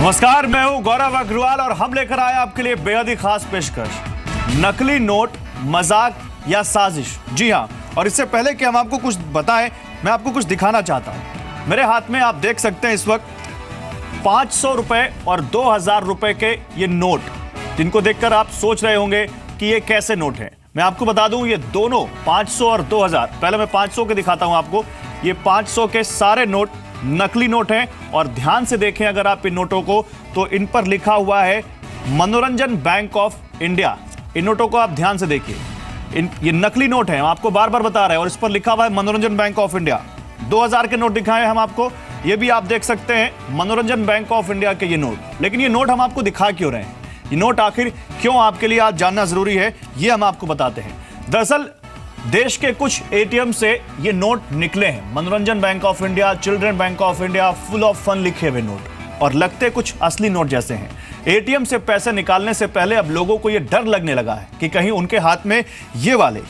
नमस्कार, मैं हूं गौरव अग्रवाल और हम लेकर आए आपके लिए बेहद ही खास पेशकश, नकली नोट, मजाक या साजिश। जी हां, और इससे पहले कि हम आपको कुछ बताएं, मैं आपको कुछ दिखाना चाहता हूं। मेरे हाथ में आप देख सकते हैं इस वक्त 500 रुपए और 2000 रुपए के ये नोट, जिनको देखकर आप सोच रहे होंगे कि ये कैसे नोट हैं। मैं आपको बता दूं, ये दोनों 500 और 2000, पहले मैं 500 के दिखाता हूं आपको। ये 500 के सारे नोट नकली नोट हैं और ध्यान से देखें अगर आप इन नोटों को, तो इन पर लिखा हुआ है मनोरंजन बैंक ऑफ इंडिया। इन नोटों को आप ध्यान से देखिए, ये नकली नोट हैं, आपको बार बार बता रहे हैं, और इस पर लिखा हुआ है मनोरंजन बैंक ऑफ इंडिया। 2000 के नोट दिखाए हम आपको, ये भी आप देख सकते हैं मनोरंजन बैंक ऑफ इंडिया के ये नोट। लेकिन ये नोट हम आपको दिखा क्यों रहे हैं, ये नोट आखिर क्यों आपके लिए आज जानना जरूरी है, ये हम आपको बताते हैं। दरअसल देश के कुछ एटीएम से ये नोट निकले हैं, Manoranjan bank of India, children bank of India, full of fun लिखे हुए नोट, और लगते कुछ असली नोट जैसे हैं। एटीएम से पैसे निकालने से पहले अब लोगों को ये डर लगने लगा है कि कहीं उनके हाथ में ये वाले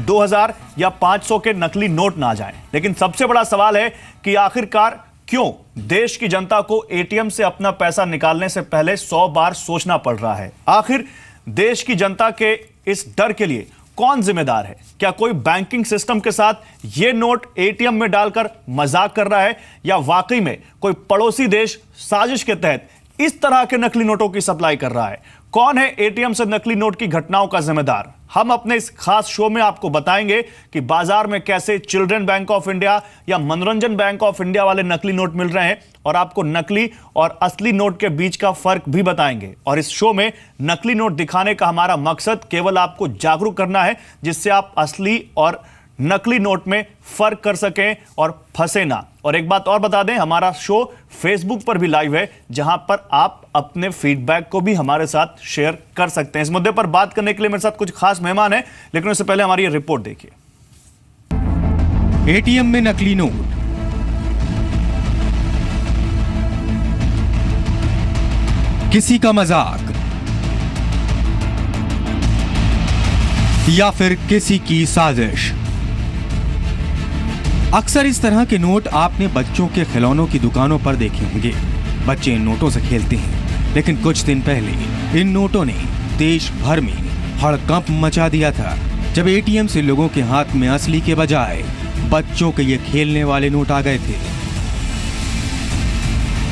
2000 या 500 के नकली नोट ना जाएं। लेकिन सबसे बड़ा सवाल है कि आखिरकार क्यों देश की जनता को एटीएम से अपना पैसा निकालने से पहले 100 बार सोचना पड़ रहा है। आखिर देश की जनता के इस डर के लिए कौन जिम्मेदार है? क्या कोई बैंकिंग सिस्टम के साथ ये नोट एटीएम में डालकर मजाक कर रहा है, या वाकई में कोई पड़ोसी देश साजिश के तहत इस तरह के नकली नोटों की सप्लाई कर रहा है? कौन है एटीएम से नकली नोट की घटनाओं का जिम्मेदार? हम अपने इस खास शो में आपको बताएंगे कि बाजार में कैसे चिल्ड्रन बैंक ऑफ इंडिया या मनोरंजन बैंक ऑफ इंडिया वाले नकली नोट मिल रहे हैं, और आपको नकली और असली नोट के बीच का फर्क भी बताएंगे। और इस शो में नकली नोट दिखाने का हमारा मकसद केवल आपको जागरूक करना है, जिससे आप असली और नकली नोट में फर्क कर सकें और फंसे ना। और एक बात और बता दें, हमारा शो फेसबुक पर भी लाइव है, जहां पर आप अपने फीडबैक को भी हमारे साथ शेयर कर सकते हैं। इस मुद्दे पर बात करने के लिए मेरे साथ कुछ खास मेहमान हैं, लेकिन उससे पहले हमारी ये रिपोर्ट देखिए। एटीएम में नकली नोट, किसी का मजाक या फिर किसी की साजिश। अक्सर इस तरह के नोट आपने बच्चों के खिलौनों की दुकानों पर देखे होंगे। बच्चे इन नोटों से खेलते हैं, लेकिन कुछ दिन पहले इन नोटों ने देश भर में हड़कंप मचा दिया था, जब एटीएम से लोगों के हाथ में असली के बजाय बच्चों के ये खेलने वाले नोट आ गए थे।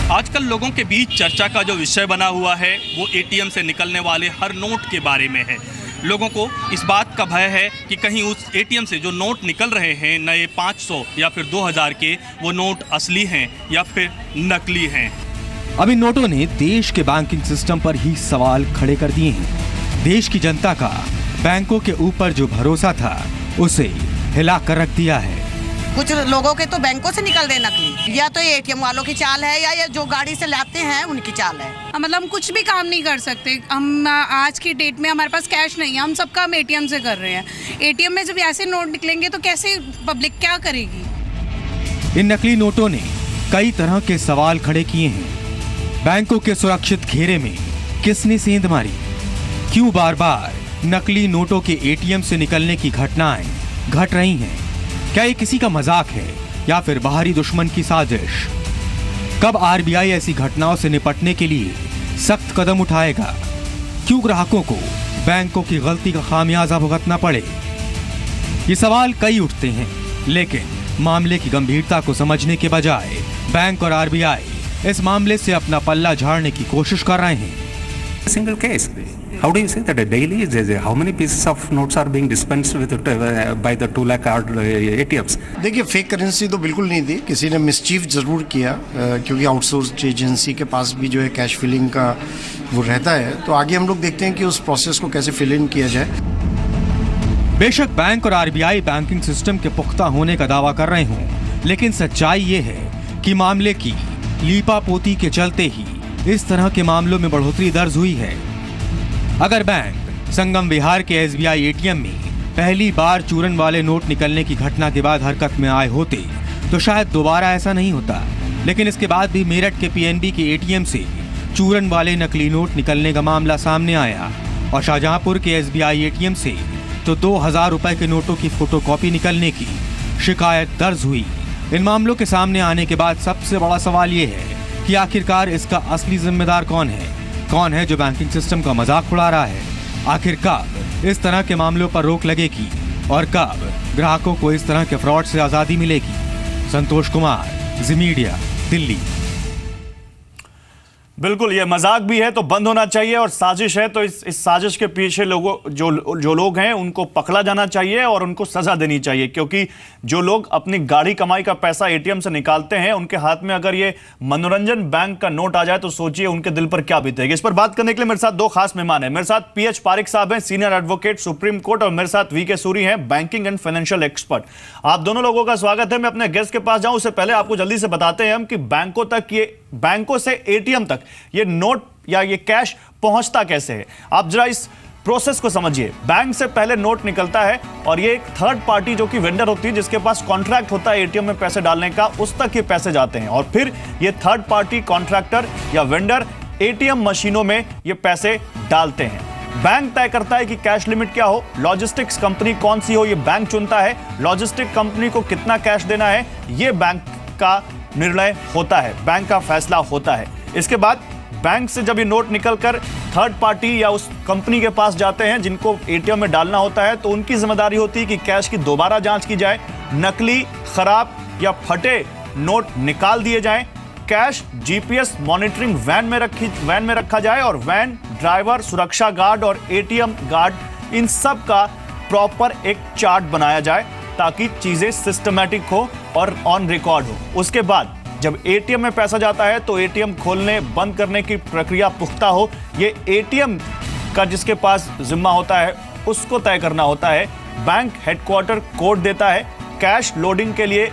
आजकल लोगों के बीच चर्चा का जो विषय बना हुआ है वो एटीएम से निकलने वाले हर नोट के बारे में है। लोगों को इस बात का भय है कि कहीं उस एटीएम से जो नोट निकल रहे हैं नए 500 या फिर 2000 के, वो नोट असली हैं या फिर नकली हैं। अब इन नोटों ने देश के बैंकिंग सिस्टम पर ही सवाल खड़े कर दिए हैं। देश की जनता का बैंकों के ऊपर जो भरोसा था, उसे हिला कर रख दिया है। कुछ लोगों के तो बैंकों से निकल रहे नकली, या तो एटीएम वालों की चाल है, या जो गाड़ी से लाते हैं उनकी चाल है। मतलब हम कुछ भी काम नहीं कर सकते। हम आज की डेट में हमारे पास कैश नहीं है, हम सब काम एटीएम से कर रहे हैं। एटीएम में जब ऐसे नोट निकलेंगे तो कैसे पब्लिक क्या करेगी? इन नकली नोटों ने कई तरह के सवाल खड़े किए हैं। बैंकों के सुरक्षित घेरे में किसने सेंध मारी? क्यों बार बार नकली नोटों के एटीएम से निकलने की घटनाएं घट रही हैं? क्या ये किसी का मजाक है या फिर बाहरी दुश्मन की साजिश? कब आरबीआई ऐसी घटनाओं से निपटने के लिए सख्त कदम उठाएगा? क्यों ग्राहकों को बैंकों की गलती का खामियाजा भुगतना पड़े? ये सवाल कई उठते हैं, लेकिन मामले की गंभीरता को समझने के बजाय बैंक और आरबीआई इस मामले से अपना पल्ला झाड़ने की कोशिश कर रहे हैं। Single case. How do you say that daily how many pieces of notes are being dispensed with by the 2 lakh card ATMs? देखिए, फेक करेंसी तो बिल्कुल नहीं थी, किसी ने मिसचीफ जरूर किया, क्योंकि आउटसोर्स एजेंसी के पास भी जो है कैश फिलिंग का वो रहता है। तो आगे हम लोग देखते हैं कि उस प्रोसेस को कैसे फिल इन किया जाए। बेशक बैंक और आरबीआई बैंकिंग सिस्टम के पुख्ता होने का दावा कर रहे हों, लेकिन सच्चाई ये है कि मामले की लीपापोती के चलते ही इस तरह के मामलों में बढ़ोतरी दर्ज हुई है। अगर बैंक संगम विहार के एसबीआई एटीएम में पहली बार चूरन वाले नोट निकलने की घटना के बाद हरकत में आए होते, तो शायद दोबारा ऐसा नहीं होता। लेकिन इसके बाद भी मेरठ के पीएनबी के एटीएम से चूरन वाले नकली नोट निकलने का मामला सामने आया, और शाहजहांपुर के एसबीआई एटीएम से तो 2000 रुपए के नोटों की फोटोकॉपी निकलने की शिकायत दर्ज हुई। इन मामलों के सामने आने के बाद सबसे बड़ा सवाल ये है कि आखिरकार इसका असली जिम्मेदार कौन है जो बैंकिंग सिस्टम का मजाक उड़ा रहा है। आखिर कब इस तरह के मामलों पर रोक लगेगी और कब ग्राहकों को इस तरह के फ्रॉड से आजादी मिलेगी। संतोष कुमार, जी मीडिया, दिल्ली। बिल्कुल, ये मजाक भी है तो बंद होना चाहिए, और साजिश है तो इस साजिश के पीछे लोगों जो लोग हैं उनको पकड़ा जाना चाहिए और उनको सजा देनी चाहिए, क्योंकि जो लोग अपनी गाढ़ी कमाई का पैसा एटीएम से निकालते हैं उनके हाथ में अगर ये मनोरंजन बैंक का नोट आ जाए तो सोचिए उनके दिल पर क्या बीतेगी। इस पर बात करने के लिए मेरे साथ दो खास मेहमान हैं। मेरे साथ पीएच पारिक साहब हैं, सीनियर एडवोकेट सुप्रीम कोर्ट, और मेरे साथ वीके सूरी हैं, बैंकिंग एंड फाइनेंशियल एक्सपर्ट। आप दोनों लोगों का स्वागत है। मैं अपने गेस्ट के पास जाऊं उससे पहले आपको जल्दी से बताते हैं हम कि बैंकों से एटीएम तक ये नोट या ये कैश पहुंचता कैसे है। आप जरा इस प्रोसेस को समझिए। बैंक से पहले नोट निकलता है और ये एक थर्ड पार्टी जो कि वेंडर होती है, जिसके पास कॉन्ट्रैक्ट होता है एटीएम में पैसे डालने का, उस तक ये पैसे जाते हैं, और फिर ये थर्ड पार्टी कॉन्ट्रैक्टर या वेंडर एटीएम मशीनों में ये पैसे डालते हैं। बैंक तय करता है कि कैश लिमिट क्या हो, लॉजिस्टिक्स कंपनी कौन सी हो ये बैंक चुनता है, लॉजिस्टिक कंपनी को कितना कैश देना है ये बैंक का निर्णय होता है, बैंक का फैसला होता है। इसके बाद बैंक से जब ये नोट निकलकर थर्ड पार्टी या उस कंपनी के पास जाते हैं जिनको एटीएम में डालना होता है, तो उनकी जिम्मेदारी होती है कि कैश की दोबारा जांच की जाए, नकली, खराब या फटे नोट निकाल दिए जाएं, कैश जीपीएस मॉनिटरिंग वैन में रखा जाए, और वैन, ड्राइवर, सुरक्षा गार्ड और एटीएम गार्ड, इन सब का प्रॉपर एक चार्ट बनाया जाए ताकि चीजें सिस्टमैटिक हो और ऑन रिकॉर्ड हो। उसके बाद जब एटीएम में पैसा जाता है तो एटीएम खोलने बंद करने की प्रक्रिया पुख्ता हो। ये एटीएम का जिसके पास जिम्मा होता है उसको तय करना होता है। बैंक हेडक्वार्टर कोड देता है। कैश लोडिंग के लिए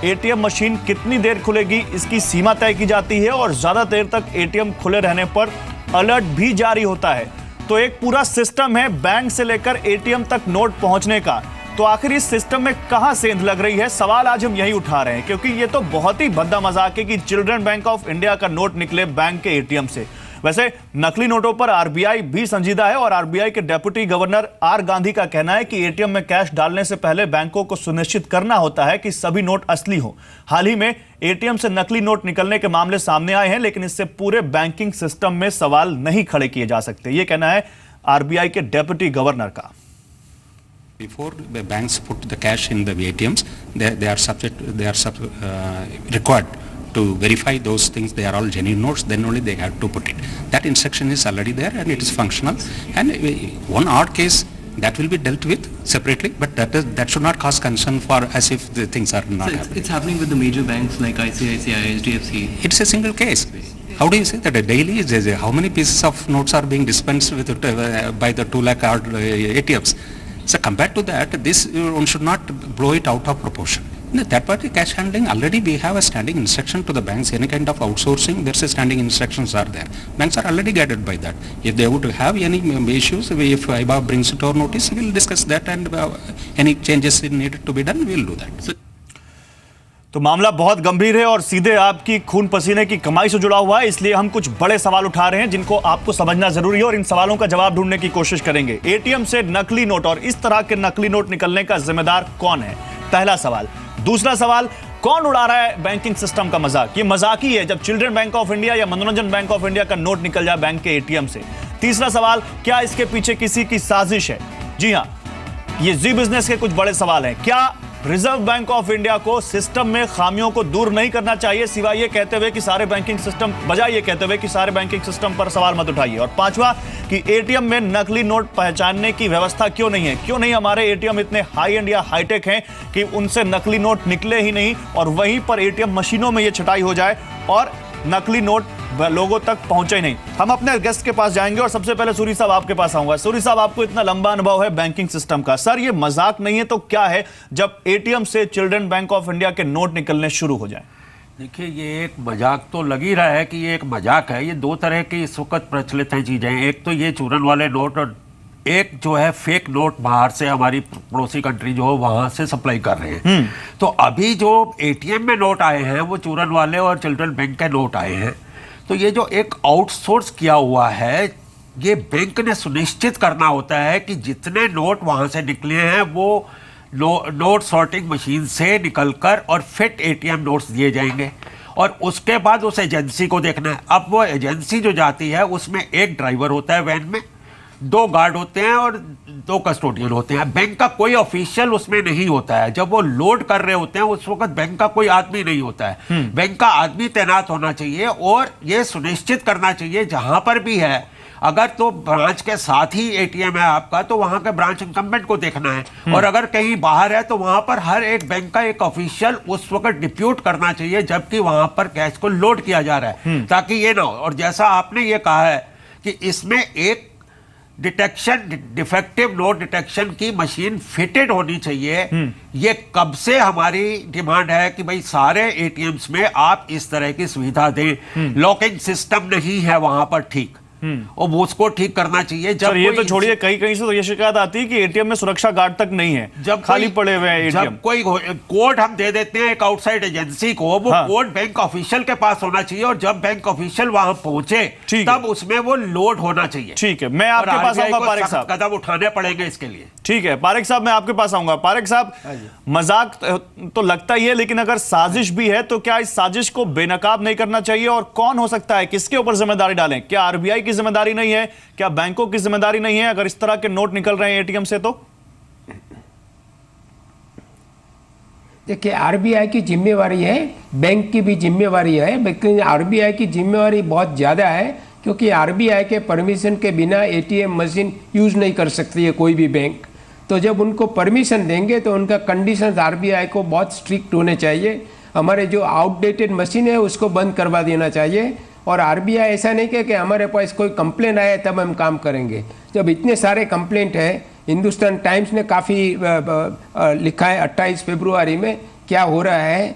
एटीएम मशीन कितनी देर खुलेगी इसकी सीमा तय की जाती है, और ज्यादा देर तक एटीएम खुले रहने पर अलर्ट भी जारी होता है। तो एक पूरा सिस्टम है बैंक से लेकर एटीएम तक नोट पहुंचने का। तो आखिर इस सिस्टम में कहां सेंध लग रही है, सवाल आज हम यही उठा रहे हैं, क्योंकि ये तो बहुत ही भद्दा मजाक है कि चिल्ड्रन बैंक ऑफ इंडिया का नोट निकले बैंक के एटीएम से। वैसे नकली नोटों पर आरबीआई भी संजीदा है, और आरबीआई के डेप्यूटी गवर्नर आर गांधी का कहना है कि एटीएम में कैश डालने से पहले बैंकों को सुनिश्चित करना होता है कि सभी नोट असली हो। हाल ही में एटीएम से नकली नोट निकलने के मामले सामने आए हैं, लेकिन इससे पूरे बैंकिंग सिस्टम में सवाल नहीं खड़े किए जा सकते। ये कहना है आरबीआई के डेप्यूटी गवर्नर का। Before the banks put the cash in the ATMs, they are required to verify those things. They are all genuine notes. Then only they have to put it. That instruction is already there and it is functional. And one odd case that will be dealt with separately, but that should not cause concern for as if the things are not happening. It's happening with the major banks like ICICI, HDFC. It's a single case. How do you say that a daily is how many pieces of notes are being dispensed with by the 2 lakh odd ATMs? So compared to that, this one should not blow it out of proportion. In the third party cash handling, already we have a standing instruction to the banks. Any kind of outsourcing, there's a standing instructions are there. Banks are already guided by that. If they would have any issues, if IBA brings it to our notice, we'll discuss that, and any changes needed to be done, we'll do that. So, तो मामला बहुत गंभीर है और सीधे आपकी खून पसीने की कमाई से जुड़ा हुआ है, इसलिए हम कुछ बड़े सवाल उठा रहे हैं जिनको आपको समझना जरूरी है, और इन सवालों का जवाब ढूंढने की कोशिश करेंगे। एटीएम से नकली नोट और इस तरह के नकली नोट निकलने का जिम्मेदार कौन है, पहला सवाल। दूसरा सवाल, कौन उड़ा रहा है बैंकिंग सिस्टम का मजाक? ये मजाक ही है जब चिल्ड्रन बैंक ऑफ इंडिया या मनोरंजन बैंक ऑफ इंडिया का नोट निकल जाए बैंक के एटीएम से। तीसरा सवाल, क्या इसके पीछे किसी की साजिश है? जी हां, ये जी बिजनेस के कुछ बड़े सवाल हैं। क्या रिजर्व बैंक ऑफ इंडिया को सिस्टम में खामियों को दूर नहीं करना चाहिए, सिवाय ये कहते हुए कि सारे बैंकिंग सिस्टम, बजाय ये कहते हुए कि सारे बैंकिंग सिस्टम पर सवाल मत उठाइए। और पांचवा, कि एटीएम में नकली नोट पहचानने की व्यवस्था क्यों नहीं है? क्यों नहीं हमारे एटीएम इतने हाई एंड या हाईटेक हैं कि उनसे नकली नोट निकले ही नहीं और वहीं पर एटीएम मशीनों में ये छटाई हो जाए और नकली नोट लोगों तक पहुंचे ही नहीं। हम अपने गेस्ट के पास जाएंगे और सबसे पहले सूरी साहब आपके पास आऊंगा। सूरी साहब, आपको इतना लंबा अनुभव है बैंकिंग सिस्टम का, सर ये मजाक नहीं है तो क्या है जब एटीएम से चिल्ड्रन बैंक ऑफ इंडिया के नोट निकलने शुरू हो जाए? देखिए, ये एक मजाक तो लग ही रहा है कि ये एक मजाक है। ये दो तरह की इस वक्त प्रचलित हैं चीज़ें। एक तो ये चूरन वाले नोट, और एक जो है फेक नोट बाहर से हमारी पड़ोसी कंट्री जो है वहाँ से सप्लाई कर रहे हैं। तो अभी जो एटीएम में नोट आए हैं वो चूरन वाले और चिल्ड्रन बैंक के नोट आए हैं। तो ये जो एक आउटसोर्स किया हुआ है, ये बैंक ने सुनिश्चित करना होता है कि जितने नोट वहाँ से निकले हैं वो नोट सॉर्टिंग मशीन से निकलकर और फिट एटीएम नोट्स दिए जाएंगे। और उसके बाद उस एजेंसी को देखना है। अब वो एजेंसी जो जाती है उसमें एक ड्राइवर होता है वैन में, 2 गार्ड होते हैं और 2 कस्टोडियन होते हैं। बैंक का कोई ऑफिशियल उसमें नहीं होता है। जब वो लोड कर रहे होते हैं उस वक्त बैंक का कोई आदमी नहीं होता है। बैंक का आदमी तैनात होना चाहिए और ये सुनिश्चित करना चाहिए जहां पर भी है, अगर तो ब्रांच के साथ ही एटीएम है आपका तो वहां के ब्रांच इंकम्बेंट को देखना है, और अगर कहीं बाहर है तो वहां पर हर एक बैंक का एक ऑफिशियल उस वक्त डिप्यूट करना चाहिए जबकि वहां पर कैश को लोड किया जा रहा है, ताकि ये ना हो। और जैसा आपने ये कहा है कि इसमें एक डिटेक्शन, डिफेक्टिव नोट डिटेक्शन की मशीन फिटेड होनी चाहिए। ये कब से हमारी डिमांड है कि भाई सारे एटीएम्स में आप इस तरह की सुविधा दें। लॉकिंग सिस्टम नहीं है वहां पर ठीक, और वो उसको ठीक करना चाहिए। जब ये तो छोड़िए, कहीं कहीं से तो ये शिकायत आती है कि एटीएम में सुरक्षा गार्ड तक नहीं है, जब खाली पड़े हुए हैं एटीएम। जब कोई कोड हम दे देते हैं एक आउटसाइड एजेंसी को, वो कोड बैंक ऑफिशियल के पास होना चाहिए, और जब बैंक ऑफिशियल वहां पहुंचे तब उसमें वो लोड होना चाहिए। ठीक है, मैं आपके पास आऊंगा पारेख साहब, कदम उठाने पड़ेंगे इसके लिए। ठीक है पारेख साहब, मैं आपके पास आऊंगा। पारेख साहब, मजाक तो लगता ही है, लेकिन अगर साजिश भी है तो क्या इस साजिश को बेनकाब नहीं करना चाहिए? और कौन हो सकता है, किसके ऊपर जिम्मेदारी डालें? क्या आरबीआई की जिम्मेदारी नहीं है? क्या बैंकों की जिम्मेदारी नहीं है अगर इस तरह के नोट निकल रहे हैं एटीएम से? तो देखिए, आरबीआई की जिम्मेवारी है, बैंक की भी जिम्मेवारी है, लेकिन आरबीआई की जिम्मेवारी बहुत ज़्यादा है क्योंकि आरबीआई के परमिशन के बिना एटीएम मशीन यूज़ नहीं कर सकती है कोई भी बैंक। तो जब उनको परमिशन देंगे तो उनका कंडीशंस आरबीआई को बहुत स्ट्रिक्ट होने चाहिए। हमारे जो आउटडेटेड मशीन है उसको बंद करवा देना चाहिए, और आरबीआई ऐसा नहीं कहे कि हमारे पास कोई कंप्लेंट आया तब हम काम करेंगे। जब इतने सारे कंप्लेंट है, हिंदुस्तान टाइम्स ने काफ़ी लिखा है 28 फरवरी में क्या हो रहा है।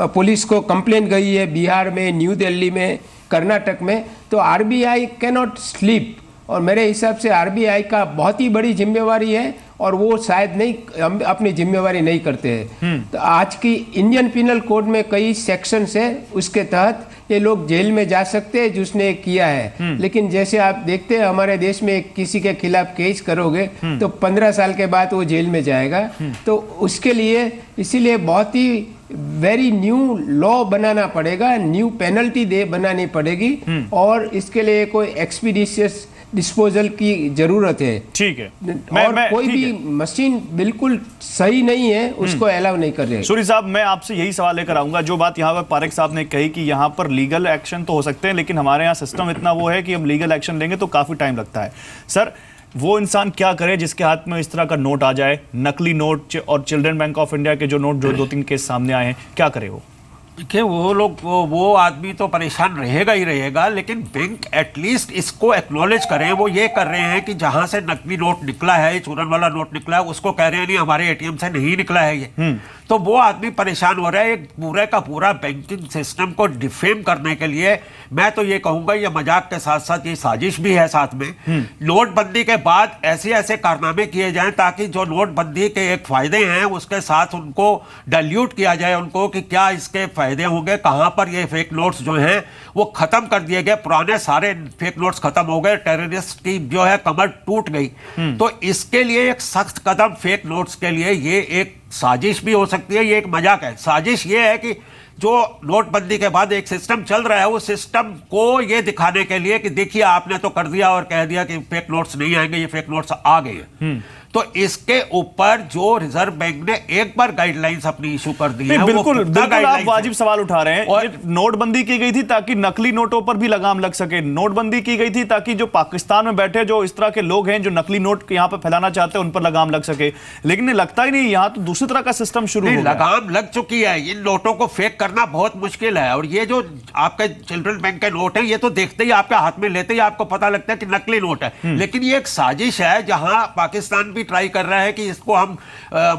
पुलिस को कंप्लेंट गई है बिहार में, न्यू दिल्ली में, कर्नाटक में। तो आरबीआई कैन नॉट स्लीप, और मेरे हिसाब से आरबीआई का बहुत ही बड़ी जिम्मेवारी है और वो शायद नहीं अपनी जिम्मेवारी नहीं करते हैं। तो आज की इंडियन पिनल कोड में कई सेक्शंस है, उसके तहत ये लोग जेल में जा सकते हैं जिसने किया है। लेकिन जैसे आप देखते हैं हमारे देश में किसी के खिलाफ केस करोगे तो 15 साल के बाद वो जेल में जाएगा। तो उसके लिए इसीलिए बहुत ही वेरी न्यू लॉ बनाना पड़ेगा, न्यू पेनल्टी बनानी पड़ेगी, और इसके लिए कोई एक्सपीडिशियस डिस्पोजल की जरूरत है। ठीक है, और कोई भी मशीन बिल्कुल सही नहीं है उसको अलाउ नहीं कर रहे। सूरी साहब, मैं आपसे यही सवाल लेकर आऊंगा। जो बात यहाँ पर पारेख साहब ने कही कि यहाँ पर लीगल एक्शन तो हो सकते हैं, लेकिन हमारे यहाँ सिस्टम इतना वो है कि हम लीगल एक्शन लेंगे तो काफी टाइम लगता है। सर, वो इंसान क्या करे जिसके हाथ में इस तरह का नोट आ जाए, नकली नोट, और चिल्ड्रन बैंक ऑफ इंडिया के जो नोट जो 2-3 केस सामने आए हैं, क्या करे वो? देखिए, वो लोग वो आदमी तो परेशान रहेगा ही रहेगा, लेकिन बैंक एटलीस्ट इसको एक्नॉलेज करें। वो ये कर रहे हैं कि जहां से नकली नोट निकला है, चूरन वाला नोट निकला है, उसको कह रहे हैं नहीं हमारे एटीएम से नहीं निकला है ये। तो वो आदमी परेशान हो रहा है। एक पूरे का पूरा बैंकिंग सिस्टम को डिफेम करने के लिए मैं तो ये कहूंगा ये मजाक के साथ साथ ये साजिश भी है साथ में। नोटबंदी के बाद ऐसे ऐसे कारनामे किए जाएं ताकि जो नोटबंदी के एक फायदे हैं उसके साथ उनको डाइल्यूट किया जाए, उनको कि क्या इसके फायदे होंगे, कहां पर ये फेक नोट्स जो हैं वो खत्म कर दिए गए, पुराने सारे फेक नोट्स खत्म हो गए, टेररिस्ट की जो है कमर टूट गई। तो इसके लिए एक सख्त कदम फेक नोट्स के लिए ये एक साजिश भी हो सकती है, ये एक मजाक है। साजिश ये है कि जो नोटबंदी के बाद एक सिस्टम चल रहा है उस सिस्टम को ये दिखाने के लिए कि देखिए आपने तो कर दिया और कह दिया कि फेक नोट्स नहीं आएंगे, ये फेक नोट्स आ गए हैं। तो इसके ऊपर जो रिजर्व बैंक ने एक बार गाइडलाइंस अपनी इशू कर दी है, बिल्कुल आप वाजिब सवाल उठा रहे हैं। और नोटबंदी की गई थी ताकि नकली नोटों पर भी लगाम लग सके, नोटबंदी की गई थी ताकि जो पाकिस्तान में बैठे जो इस तरह के लोग हैं जो नकली नोट यहाँ पे फैलाना चाहते हैं उन पर लगाम लग सके, लेकिन लगता ही नहीं, यहाँ तो दूसरी तरह का सिस्टम शुरू हो गया। लगाम लग चुकी है, इन नोटों को फेक करना बहुत मुश्किल है। और ये जो आपके चिल्ड्रन बैंक के नोट है ये तो देखते ही आपके हाथ में लेते ही आपको पता लगता है कि नकली नोट है, लेकिन ये एक साजिश है जहां पाकिस्तान भी ट्राई कर रहा है कि इसको हम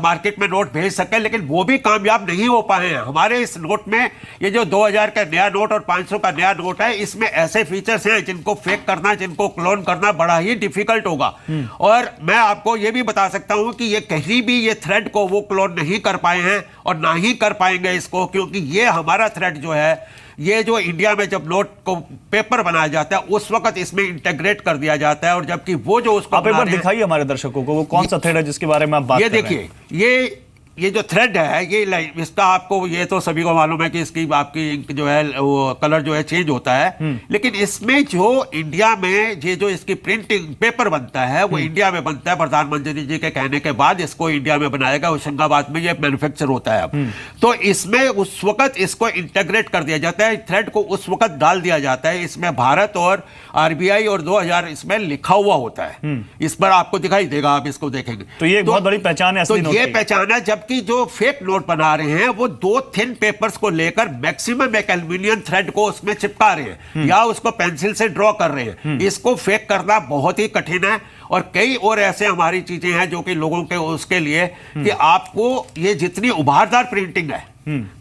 मार्केट में नोट भेज सकें, लेकिन वो भी कामयाब नहीं हो पाए हैं। हमारे इस नोट में ये जो 2000 का नया नोट और 500 का नया नोट है, इसमें ऐसे फीचर्स हैं जिनको फेक करना, जिनको क्लोन करना बड़ा ही डिफिकल्ट होगा। और मैं आपको ये भी बता सकता हूं कि ये कहीं भी ये थ्रेड को वो क्लोन नहीं कर पाए हैं और ना ही कर पाएंगे इसको, क्योंकि ये हमारा थ्रेड जो है, ये जो इंडिया में जब नोट को पेपर बनाया जाता है उस वक्त इसमें इंटीग्रेट कर दिया जाता है, और जबकि वो जो उसको आप एक बार दिखाइए हमारे दर्शकों को वो कौन सा थ्रेड है जिसके बारे में आप बात कर रहे हैं। ये देखिए, ये जो थ्रेड है ये इसका आपको ये तो सभी को मालूम है कि इसकी आपकी इंक जो है वो कलर जो है चेंज होता है, लेकिन इसमें जो इंडिया में ये जो इसकी प्रिंटिंग पेपर बनता है वो इंडिया में बनता है। प्रधानमंत्री जी के कहने के बाद इसको इंडिया में बनाएगा, होशंगाबाद में ये मैन्युफैक्चर होता है अब। तो इसमें उस वक्त इसको इंटीग्रेट कर दिया जाता है, थ्रेड को उस वक्त डाल दिया जाता है। इसमें भारत और आरबीआई और 2000 इसमें लिखा हुआ होता है, इस पर आपको दिखाई देगा, आप इसको देखेंगे तो ये बहुत बड़ी पहचान है असली नोट की। ये पहचान है, जबकि जो फेक नोट बना रहे हैं वो 2 थिन पेपर्स को लेकर मैक्सिमम एक एल्यूमिनियम थ्रेड को उसमें चिपका रहे हैं या उसको पेंसिल से ड्रॉ कर रहे हैं। इसको फेक करना बहुत ही कठिन है और कई और ऐसे हमारी चीजें हैं जो कि लोगों के उसके लिए कि आपको ये जितनी उभारदार प्रिंटिंग है,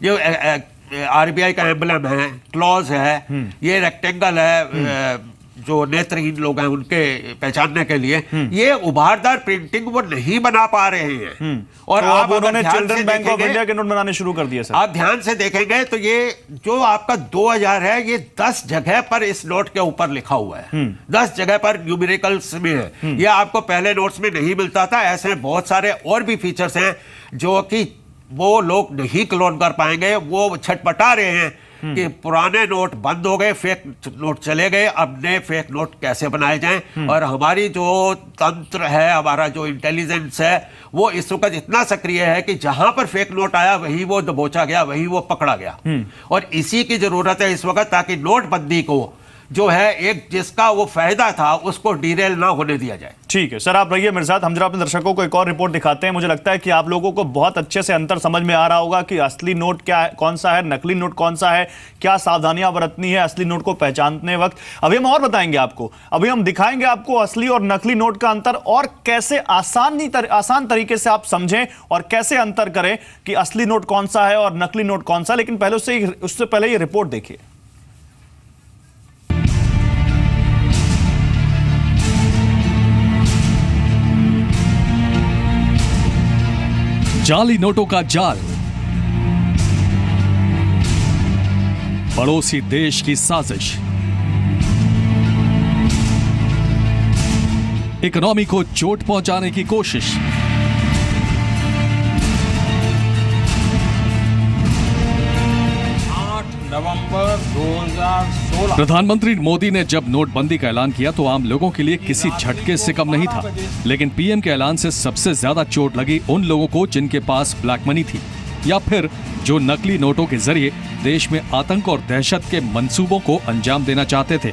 जो आरबीआई का एम्बलम है, क्लॉज है, ये रेक्टेंगल है, जो नेत्रहीन लोग हैं उनके पहचानने के लिए, ये उभारदार प्रिंटिंग वो नहीं बना पा रहे हैं। और तो आप उन्होंने चिल्ड्रन बैंक ऑफ इंडिया के नोट बनाने शुरू कर दिए सर। आप ध्यान से देखेंगे तो ये जो आपका 2000 है ये 10 जगह पर इस नोट के ऊपर लिखा हुआ है, 10 जगह पर न्यूमेरिकल्स में है। ये आपको पहले नोट्स में नहीं मिलता था। ऐसे बहुत सारे और भी फीचर्स हैं जो कि वो लोग नहीं क्लोन कर पाएंगे। वो छटपटा रहे हैं कि पुराने नोट बंद हो गए, फेक नोट चले गए, अब नए फेक नोट कैसे बनाए जाएं। और हमारी जो तंत्र है, हमारा जो इंटेलिजेंस है, वो इस वक्त इतना सक्रिय है कि जहां पर फेक नोट आया वहीं वो दबोचा गया, वहीं वो पकड़ा गया। और इसी की जरूरत है इस वक्त, ताकि नोटबंदी को जो है एक जिसका वो फायदा था उसको डीरेल ना होने दिया जाए। ठीक है सर, आप रहिए मेरे साथ। हम जरा अपने दर्शकों को एक और रिपोर्ट दिखाते हैं। मुझे लगता है कि आप लोगों को बहुत अच्छे से अंतर समझ में आ रहा होगा कि असली नोट क्या है, कौन सा है, नकली नोट कौन सा है, क्या सावधानियां बरतनी है असली नोट को पहचानने वक्त। अभी हम और बताएंगे आपको, अभी हम दिखाएंगे आपको असली और नकली नोट का अंतर और कैसे आसान तरीके से आप समझें और कैसे अंतर करें कि असली नोट कौन सा है और नकली नोट कौन सा। लेकिन पहले उससे पहले ये रिपोर्ट देखिए। जाली नोटों का जाल, पड़ोसी देश की साजिश, इकोनॉमी को चोट पहुंचाने की कोशिश। नवंबर 2016 प्रधानमंत्री मोदी ने जब नोटबंदी का ऐलान किया तो आम लोगों के लिए किसी झटके से कम नहीं था। लेकिन पीएम के ऐलान से सबसे ज्यादा चोट लगी उन लोगों को जिनके पास ब्लैक मनी थी या फिर जो नकली नोटों के जरिए देश में आतंक और दहशत के मंसूबों को अंजाम देना चाहते थे।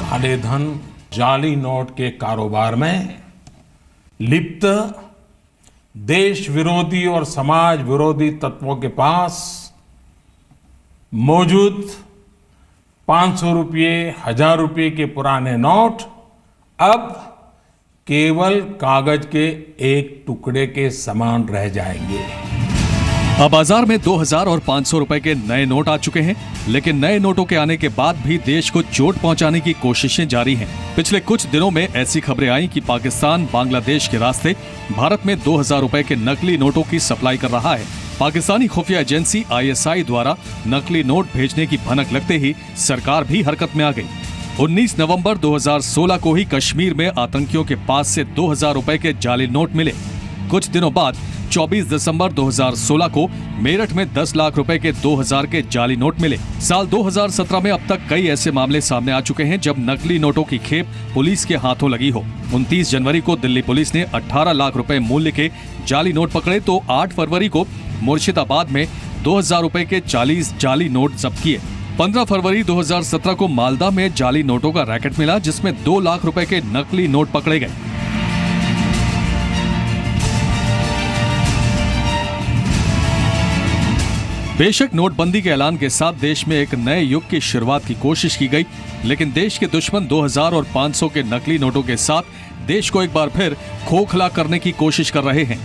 काले धन, जाली नोट के कारोबार में लिप्त देश विरोधी और समाज विरोधी तत्वों के पास मौजूद 500 रुपये, 1000 रुपये के पुराने नोट अब केवल कागज के एक टुकड़े के समान रह जाएंगे। अब बाजार में 2000 और 500 रुपए के नए नोट आ चुके हैं, लेकिन नए नोटों के आने के बाद भी देश को चोट पहुंचाने की कोशिशें जारी हैं। पिछले कुछ दिनों में ऐसी खबरें आई कि पाकिस्तान बांग्लादेश के रास्ते भारत में 2000 रुपए के नकली नोटों की सप्लाई कर रहा है। पाकिस्तानी खुफिया एजेंसी ISI द्वारा नकली नोट भेजने की भनक लगते ही सरकार भी हरकत में आ गई। 19 नवंबर 2016 को ही कश्मीर में आतंकियों के पास से 2000 रुपए के जाली नोट मिले। कुछ दिनों बाद 24 दिसंबर 2016 को मेरठ में 10 लाख रुपए के 2000 के जाली नोट मिले। साल 2017 में अब तक कई ऐसे मामले सामने आ चुके हैं जब नकली नोटों की खेप पुलिस के हाथों लगी हो। 29 जनवरी को दिल्ली पुलिस ने 18 लाख रुपए मूल्य के जाली नोट पकड़े तो 8 फरवरी को मुर्शिदाबाद में 2000 रुपए के 40 जाली नोट जब्त किए। 15 फरवरी 2017 को मालदा में जाली नोटों का रैकेट मिला जिसमें 2 लाख रुपए के नकली नोट पकड़े गए। बेशक नोटबंदी के ऐलान के साथ देश में एक नए युग की शुरुआत की कोशिश की गई, लेकिन देश के दुश्मन 2000 और 500 के नकली नोटों के साथ देश को एक बार फिर खोखला करने की कोशिश कर रहे हैं।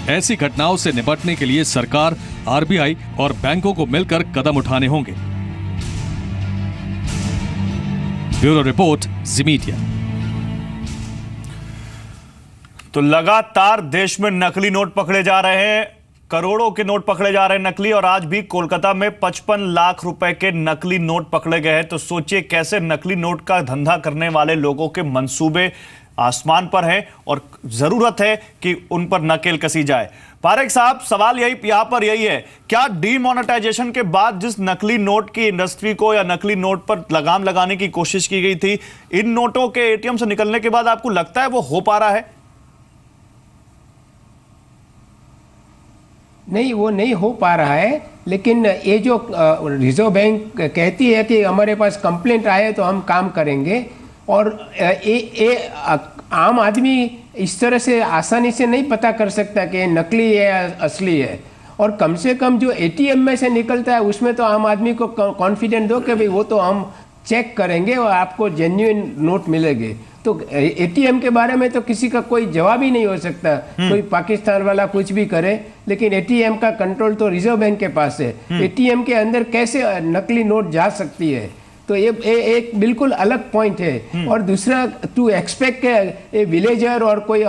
ऐसी घटनाओं से निपटने के लिए सरकार, RBI और बैंकों को मिलकर कदम उठाने होंगे। ब्यूरो रिपोर्ट, जी मीडिया। तो लगातार देश में नकली नोट पकड़े जा रहे हैं, करोड़ों के नोट पकड़े जा रहे हैं नकली, और आज भी कोलकाता में 55 लाख रुपए के नकली नोट पकड़े गए हैं। तो सोचिए कैसे नकली नोट का धंधा करने वाले लोगों के मंसूबे आसमान पर है और जरूरत है कि उन पर नकेल कसी जाए। पारेख साहब, सवाल यहां पर यही है, क्या डीमोनेटाइजेशन के बाद जिस नकली नोट की इंडस्ट्री को या नकली नोट पर लगाम लगाने की कोशिश की गई थी, इन नोटों के एटीएम से निकलने के बाद आपको लगता है वो हो पा रहा है? नहीं, वो नहीं हो पा रहा है, लेकिन ये जो रिजर्व बैंक कहती है कि हमारे पास कंप्लेंट आए तो हम काम करेंगे, और ये आम आदमी इस तरह से आसानी से नहीं पता कर सकता कि नकली है या असली है। और कम से कम जो एटीएम में से निकलता है उसमें तो आम आदमी को कॉन्फिडेंट दो कि भाई वो तो हम चेक करेंगे और आपको जेन्युइन नोट मिलेंगे। तो एटीएम के बारे में तो किसी का कोई जवाब ही नहीं हो सकता, कोई पाकिस्तान वाला कुछ भी करे, लेकिन एटीएम का कंट्रोल तो रिजर्व बैंक के पास है। एटीएम के अंदर कैसे नकली नोट जा सकती है, तो ये एक बिल्कुल अलग पॉइंट है। और दूसरा, टू एक्सपेक्ट ए विलेजर और कोई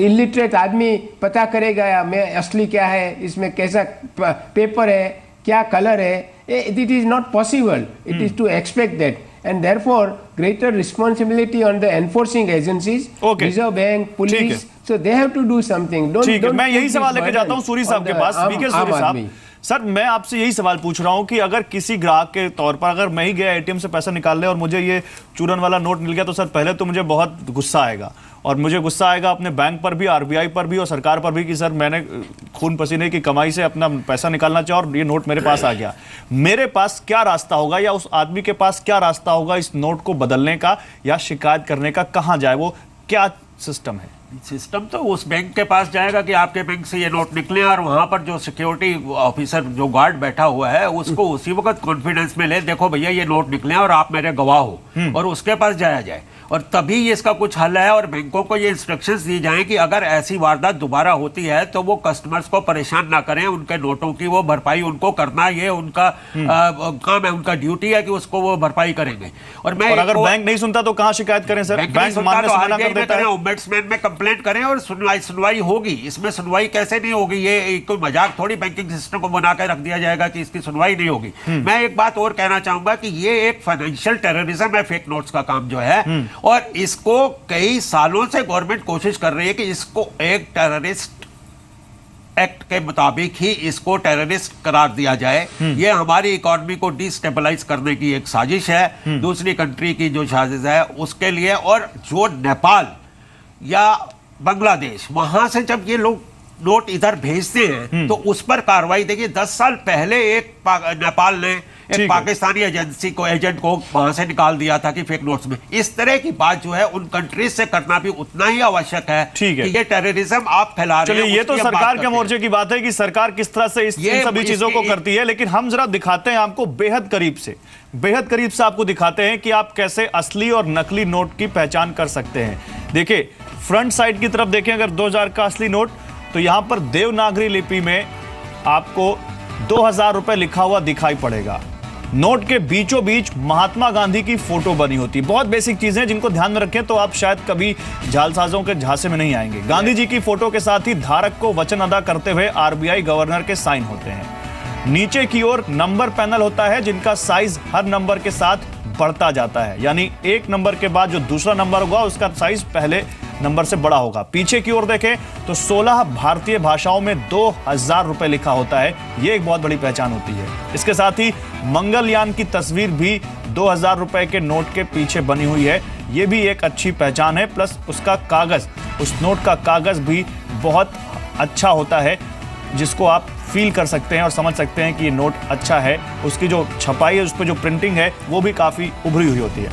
इलिटरेट आदमी पता करेगा मैं असली क्या है, इसमें कैसा पेपर है, क्या कलर है, it is not possible. It is to expect that, and therefore greater responsibility on the enforcing agencies, Reserve Bank, police, so they have to do something. don't मैं यही सवाल लेके जाता हूँ सूरी साहब के पास। बीके सूरी साहब, सर मैं आपसे यही सवाल पूछ रहा हूं कि अगर किसी ग्राहक के तौर पर अगर मैं ही गया एटीएम से पैसा निकालने और मुझे ये चूरन वाला नोट मिल गया, तो सर पहले तो मुझे बहुत गुस्सा आएगा, और मुझे गुस्सा आएगा अपने बैंक पर भी, आरबीआई पर भी और सरकार पर भी कि सर मैंने खून पसीने की कमाई से अपना पैसा निकालना चाहा और ये नोट मेरे पास आ गया। मेरे पास क्या रास्ता होगा या उस आदमी के पास क्या रास्ता होगा इस नोट को बदलने का या शिकायत करने का? कहाँ जाए वो, क्या सिस्टम है? सिस्टम तो उस बैंक के पास जाएगा कि आपके बैंक से ये नोट निकले, और वहां पर जो सिक्योरिटी ऑफिसर जो गार्ड बैठा हुआ है उसको उसी वक्त कॉन्फिडेंस में ले, देखो भैया ये नोट निकले और आप मेरे गवाह हो, और उसके पास जाया जाए, और तभी इसका कुछ हल है। और बैंकों को ये इंस्ट्रक्शंस दी जाएं कि अगर ऐसी वारदात दोबारा होती है तो वो कस्टमर्स को परेशान ना करें, उनके नोटों की वो भरपाई उनको करना, ये उनका काम है, उनका ड्यूटी है कि उसको वो भरपाई करेंगे। और अगर बैंक नहीं सुनता तो कहाँ शिकायत करें सर? बैंक मानने से मना कर देता है, ओम्बड्समैन में कंप्लेंट करें और सुनवाई होगी। इसमें सुनवाई कैसे नहीं होगी? ये कोई मजाक थोड़ी बैंकिंग सिस्टम को बना कर रख दिया जाएगा कि इसकी सुनवाई नहीं होगी। मैं एक बात और कहना चाहूंगा कि ये एक फाइनेंशियल टेररिज्म है, फेक नोट्स का काम जो है, और इसको कई सालों से गवर्नमेंट कोशिश कर रही है कि इसको एक टेररिस्ट एक्ट के मुताबिक ही इसको टेररिस्ट करार दिया जाए। ये हमारी इकोनॉमी को डिस्टेबलाइज करने की एक साजिश है, दूसरी कंट्री की जो साजिश है उसके लिए। और जो नेपाल या बांग्लादेश, वहां से जब ये लोग नोट इधर भेजते हैं तो उस पर कार्रवाई, देखिए 10 साल पहले एक नेपाल ने एक पाकिस्तानी एजेंट को वहां से निकाल दिया था कि फेक नोट्स में। इस तरह की बात जो है उन कंट्रीज से करना भी उतना ही आवश्यक है कि ये टेररिज्म आप फैला रहे हैं। ये तो सरकार के मोर्चे की बात है कि सरकार किस तरह से इन सभी चीजों को करती है, लेकिन हम जरा दिखाते हैं आपको बेहद करीब से आपको दिखाते हैं कि आप कैसे असली और नकली नोट की पहचान कर सकते हैं। देखिए फ्रंट साइड की तरफ देखें, अगर 2000 का असली नोट, तो यहां पर देवनागरी लिपि में आपको 2000 रुपए लिखा हुआ दिखाई पड़ेगा। नोट के बीचों बीच महात्मा गांधी की फोटो बनी होती। बहुत बेसिक चीजें जिनको ध्यान में रखें तो आप शायद कभी जालसाजों के झांसे में नहीं आएंगे। गांधी जी की फोटो के साथ ही धारक को वचन अदा करते हुए आरबीआई गवर्नर के साइन होते हैं। नीचे की ओर नंबर पैनल होता है जिनका साइज हर नंबर के साथ बढ़ता जाता है, यानी एक नंबर के बाद जो दूसरा नंबर होगा उसका साइज पहले नंबर से बड़ा होगा। पीछे की ओर देखें तो 16 भारतीय भाषाओं में 2000 रुपए लिखा होता है। यह एक बहुत बड़ी पहचान होती है। इसके साथ ही मंगलयान की तस्वीर भी 2000 रुपए के नोट के पीछे बनी हुई है। यह भी एक अच्छी पहचान है। प्लस उसका कागज, उस नोट का कागज भी बहुत अच्छा होता है, जिसको आप फील कर सकते हैं और समझ सकते हैं कि ये नोट अच्छा है। उसकी जो छपाई है, उस पर जो प्रिंटिंग है, वो भी काफी उभरी हुई होती है।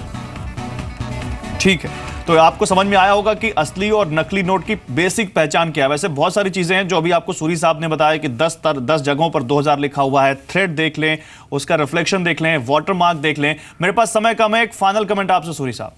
ठीक है, तो आपको समझ में आया होगा कि असली और नकली नोट की बेसिक पहचान क्या है। वैसे बहुत सारी चीजें हैं जो अभी आपको सूरी साहब ने बताया कि 10 जगहों पर 2000 लिखा हुआ है। थ्रेड देख लें, उसका रिफ्लेक्शन देख लें, वाटरमार्क देख लें। मेरे पास समय कम है, एक फाइनल कमेंट आपसे सूरी साहब।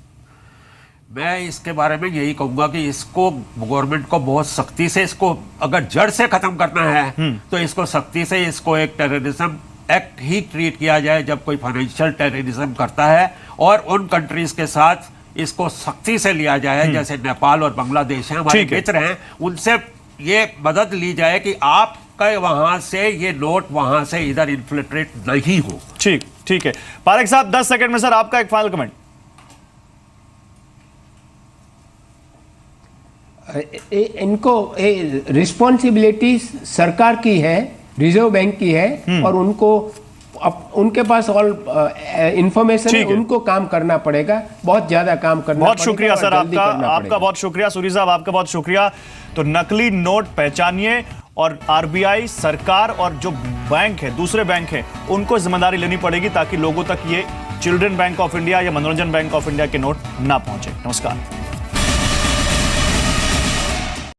मैं इसके बारे में यही कहूंगा कि इसको गवर्नमेंट को बहुत सख्ती से, इसको अगर जड़ से खत्म करना है तो इसको सख्ती से, इसको एक टेररिज्म एक्ट ही ट्रीट किया जाए जब कोई फाइनेंशियल टेररिज्म करता है, और उन कंट्रीज के साथ इसको सख्ती से लिया जाए, जैसे नेपाल और बांग्लादेश हैं, हमारे मित्र हैं, उनसे ये मदद ली जाए कि आपका वहां से ये नोट वहां से इधर इन्फिल्ट्रेट नहीं हो। ठीक है। पारेख साहब 10 सेकंड में सर आपका एक फाइनल कमेंट। इनको रिस्पॉन्सिबिलिटी सरकार की है, रिजर्व बैंक की है, और उनको उनके पास ऑल इंफॉर्मेशन है, उनको काम करना पड़ेगा, बहुत ज्यादा काम करना बहुत पड़ेगा। शुक्रिया सर आपका बहुत शुक्रिया सूरी साहब, आपका बहुत शुक्रिया। तो नकली नोट पहचानिए और आरबीआई, सरकार और जो बैंक है, दूसरे बैंक है, उनको जिम्मेदारी लेनी पड़ेगी ताकि लोगों तक ये चिल्ड्रन बैंक ऑफ इंडिया या मनोरंजन बैंक ऑफ इंडिया के नोट ना पहुंचे। नमस्कार।